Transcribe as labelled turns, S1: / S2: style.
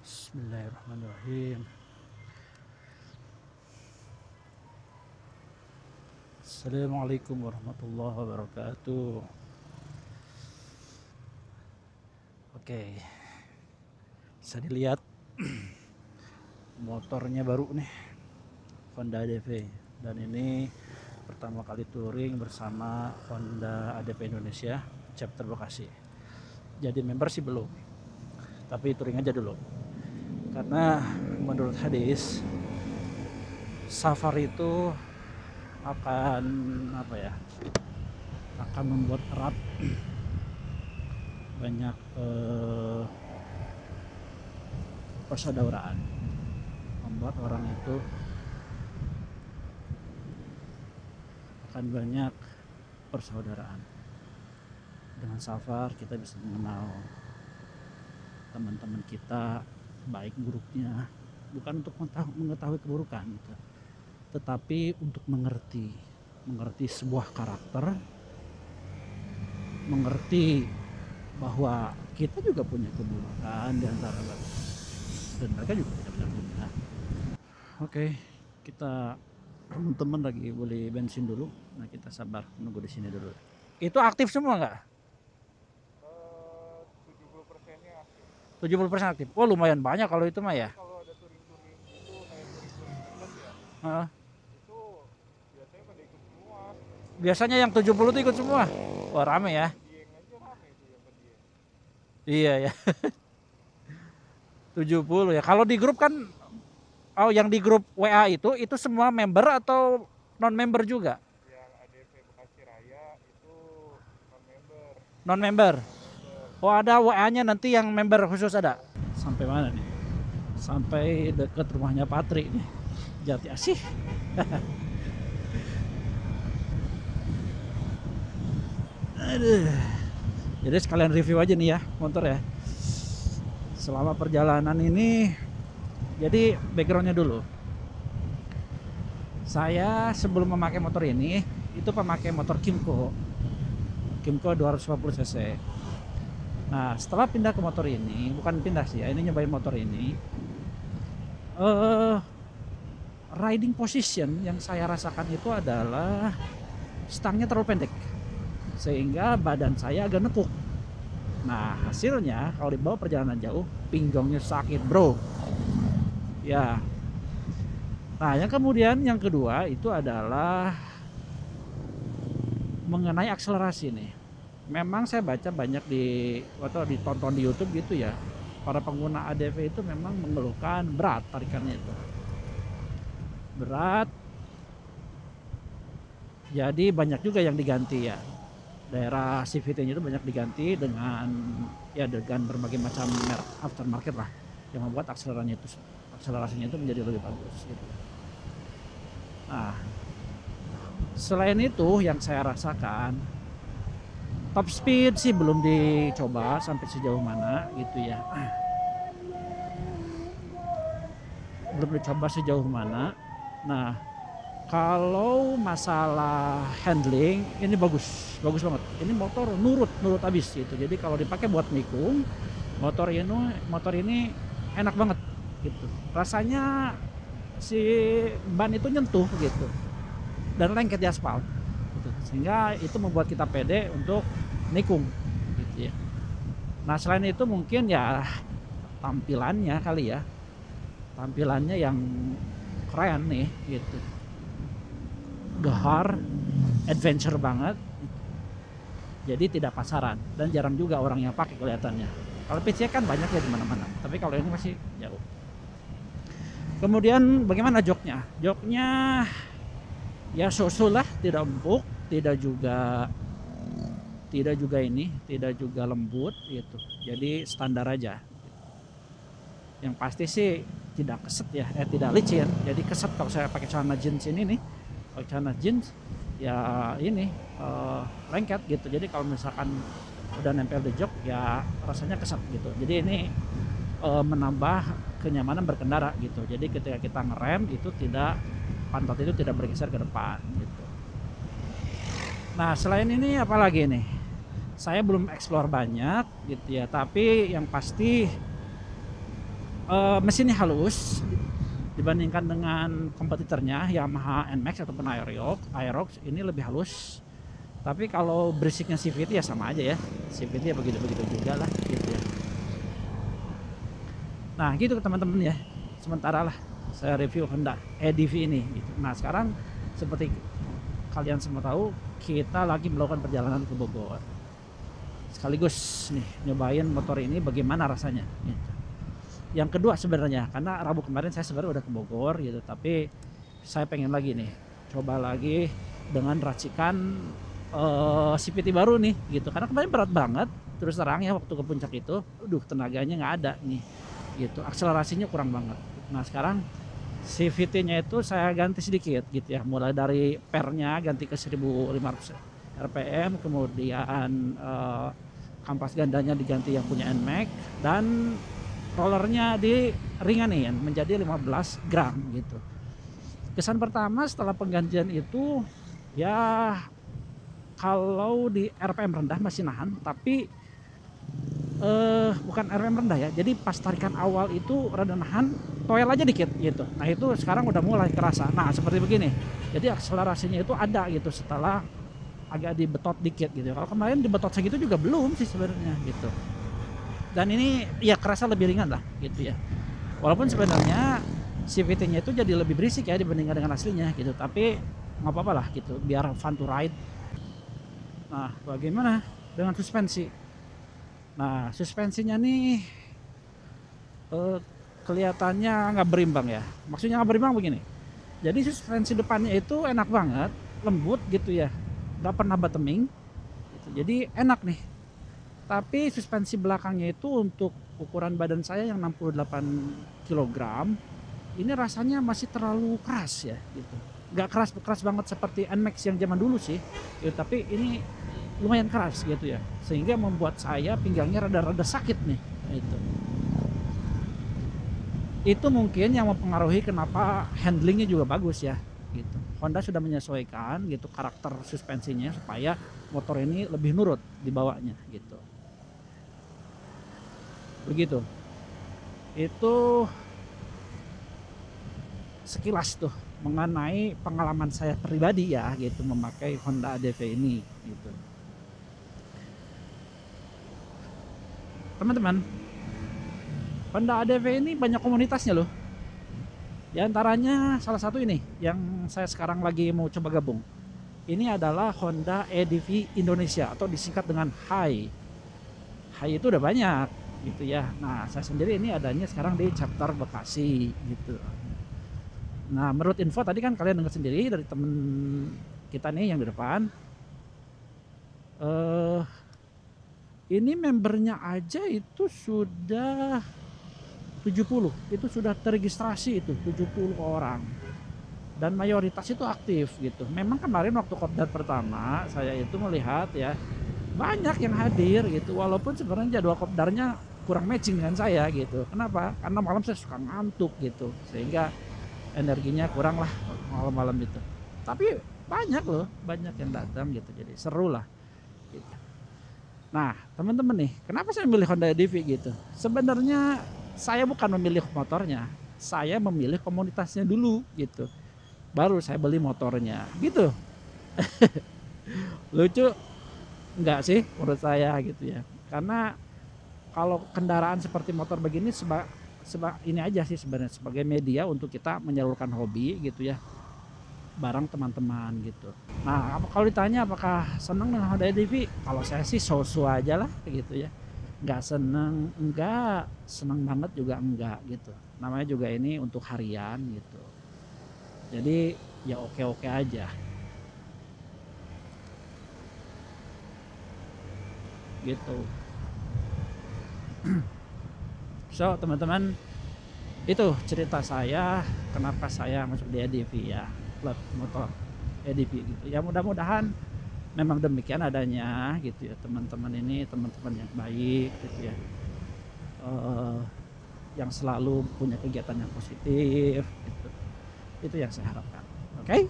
S1: Bismillahirrahmanirrahim. Assalamualaikum warahmatullahi wabarakatuh. Oke, bisa dilihat motornya baru nih, Honda ADV, dan ini pertama kali touring bersama Honda ADV Indonesia chapter Bekasi. Jadi member sih belum, tapi touring aja dulu. Karena menurut hadis, safar itu akan akan membuat erat banyak persaudaraan, membuat orang itu akan banyak persaudaraan. Dengan safar kita bisa mengenal teman-teman kita, baik buruknya, bukan untuk mengetahui keburukan gitu, tetapi untuk mengerti sebuah karakter, mengerti bahwa kita juga punya keburukan di antara mereka, dan mereka juga tidak punya. Oke, kita teman-teman lagi beli bensin dulu. Nah, kita sabar menunggu di sini dulu. Itu aktif semua nggak?
S2: 70%-nya aktif.
S1: 70% aktif. Oh, lumayan banyak kalau itu mah ya.
S2: Tapi kalau ada touring-touring itu kayak touring-touring dekat ya,
S1: Heeh.
S2: itu biasanya pada ikut semua.
S1: Biasanya yang 70 itu ikut semua. Wah, rame ya.
S2: Yang Dieng aja rame tuh yang ke Dieng.
S1: Iya ya. 70 ya. Kalau di grup kan, oh yang di grup WA itu semua member atau non member juga?
S2: Yang ADV Bekasi Raya itu non-member.
S1: Non member.
S2: Non-member.
S1: Oh, ada WA-nya nanti yang member khusus ada. Sampai mana nih? Sampai deket rumahnya Patri nih. Jati Asih. Aduh. Jadi sekalian review aja nih ya motor ya. Selama perjalanan ini, jadi backgroundnya dulu. Saya sebelum memakai motor ini, itu pemakai motor Kymco 250 cc. Nah, setelah pindah ke motor ini, bukan pindah sih ya, ini nyobain motor ini, riding position yang saya rasakan itu adalah stangnya terlalu pendek, sehingga badan saya agak nekuk. Nah, hasilnya kalau dibawa perjalanan jauh, pinggangnya sakit bro ya. Nah, yang kedua itu adalah mengenai akselerasi nih. Memang saya baca banyak atau ditonton di YouTube gitu ya, para pengguna ADV itu memang mengeluhkan berat tarikannya itu. Berat. Jadi banyak juga yang diganti ya. Daerah CVT-nya itu banyak diganti dengan berbagai macam merek aftermarket lah, yang membuat akselerasinya itu menjadi lebih bagus gitu. Nah, selain itu yang saya rasakan, top speed sih belum dicoba sampai sejauh mana gitu ya. Belum dicoba sejauh mana. Nah, kalau masalah handling ini bagus banget. Ini motor nurut habis gitu. Jadi kalau dipakai buat nikung, motor ini enak banget gitu. Rasanya si ban itu nyentuh gitu dan lengket di aspal gitu. Sehingga itu membuat kita pede untuk nikung gitu ya. Nah, selain itu mungkin ya tampilannya kali ya. Tampilannya yang keren nih gitu. Gahar, adventure banget. Jadi tidak pasaran dan jarang juga orang yang pakai kelihatannya. Kalau PC kan banyak ya di mana-mana, tapi kalau ini masih jauh. Kemudian bagaimana joknya? Joknya ya so-so lah, tidak empuk, tidak juga lembut gitu. Jadi standar aja. Yang pasti sih tidak keset ya, tidak licin. Jadi keset kalau saya pakai celana jeans ini nih. Kalau celana jeans ya ini lengket gitu. Jadi kalau misalkan udah nempel di jok ya rasanya keset gitu. Jadi ini menambah kenyamanan berkendara gitu. Jadi ketika kita ngerem itu pantat itu tidak bergeser ke depan gitu. Nah, selain ini apalagi nih? Saya belum explore banyak gitu ya, tapi yang pasti Mesinnya halus dibandingkan dengan kompetitornya Yamaha NMAX ataupun Aerox ini lebih halus. Tapi kalau berisiknya CVT ya sama aja ya, CVT ya begitu-begitu juga lah gitu ya. Nah gitu teman-teman ya, sementara lah saya review Honda EDV ini gitu. Nah sekarang seperti kalian semua tahu, kita lagi melakukan perjalanan ke Bogor, sekaligus nih nyobain motor ini bagaimana rasanya gitu. Yang kedua sebenarnya, karena Rabu kemarin saya sebenarnya udah ke Bogor gitu, tapi saya pengen lagi nih coba lagi dengan racikan CVT baru nih gitu, karena kemarin berat banget terus terang ya, waktu ke puncak itu tenaganya nggak ada nih gitu, akselerasinya kurang banget. Nah sekarang CVT-nya itu saya ganti sedikit gitu ya, mulai dari pernya ganti ke 1500 rpm, kemudian kampas gandanya diganti yang punya NMAX, dan rollernya diringanin menjadi 15 gram gitu. Kesan pertama setelah penggantian itu ya, kalau di RPM rendah masih nahan, tapi bukan RPM rendah ya, jadi pas tarikan awal itu rada nahan, toel aja dikit gitu. Nah itu sekarang udah mulai kerasa. Nah seperti begini, jadi akselerasinya itu ada gitu setelah agak dibetot dikit gitu. Kalau kemarin dibetot segitu juga belum sih sebenarnya gitu. Dan ini ya kerasa lebih ringan lah gitu ya, walaupun sebenarnya CVT-nya itu jadi lebih berisik ya dibandingkan dengan aslinya gitu, tapi nggak apa-apa lah gitu, biar fun to ride. Nah bagaimana dengan suspensi? Nah suspensinya nih kelihatannya nggak berimbang ya. Maksudnya nggak berimbang begini, jadi suspensi depannya itu enak banget, lembut gitu ya, nggak pernah bottoming gitu, jadi enak nih. Tapi suspensi belakangnya itu untuk ukuran badan saya yang 68 kg, ini rasanya masih terlalu keras ya gitu. Nggak keras banget seperti NMAX yang zaman dulu sih gitu, tapi ini lumayan keras gitu ya, sehingga membuat saya pinggangnya rada-rada sakit nih gitu. Itu mungkin yang mempengaruhi kenapa handlingnya juga bagus ya gitu. Honda sudah menyesuaikan gitu karakter suspensinya supaya motor ini lebih nurut dibawanya gitu. Begitu. Itu sekilas tuh mengenai pengalaman saya pribadi ya gitu memakai Honda ADV ini gitu. Teman-teman, Honda ADV ini banyak komunitasnya loh. Di antaranya salah satu ini yang saya sekarang lagi mau coba gabung. Ini adalah Honda EDV Indonesia atau disingkat dengan HAI. HAI itu udah banyak gitu ya. Nah saya sendiri ini adanya sekarang di chapter Bekasi gitu. Nah menurut info tadi kan kalian dengar sendiri dari temen kita nih yang di depan, ini membernya aja itu sudah 70, itu sudah terregistrasi itu 70 orang, dan mayoritas itu aktif gitu. Memang kemarin waktu kopdar pertama saya itu melihat ya banyak yang hadir gitu, walaupun sebenarnya jadwal kopdarnya kurang matching dengan saya gitu. Kenapa? Karena malam saya suka ngantuk gitu, sehingga energinya kurang lah malam-malam itu. Tapi banyak loh, banyak yang datang gitu, jadi seru lah gitu. Nah teman-teman nih, kenapa saya memilih Honda EDV gitu? Sebenarnya saya bukan memilih motornya, saya memilih komunitasnya dulu gitu, baru saya beli motornya gitu. Lucu enggak sih menurut saya gitu ya, karena kalau kendaraan seperti motor begini ini aja sih sebenarnya sebagai media untuk kita menyalurkan hobi gitu ya bareng teman-teman gitu. Nah kalau ditanya apakah senang dengan Honda EDV, kalau saya sih so-so aja lah gitu ya, nggak seneng enggak, seneng banget juga enggak gitu. Namanya juga ini untuk harian gitu, jadi ya oke-oke aja gitu. So teman-teman, itu cerita saya kenapa saya masuk di EDV ya, klub motor EDV gitu ya. Mudah-mudahan memang demikian adanya gitu ya, teman-teman ini teman-teman yang baik gitu ya, yang selalu punya kegiatan yang positif gitu. Itu yang saya harapkan. Oke?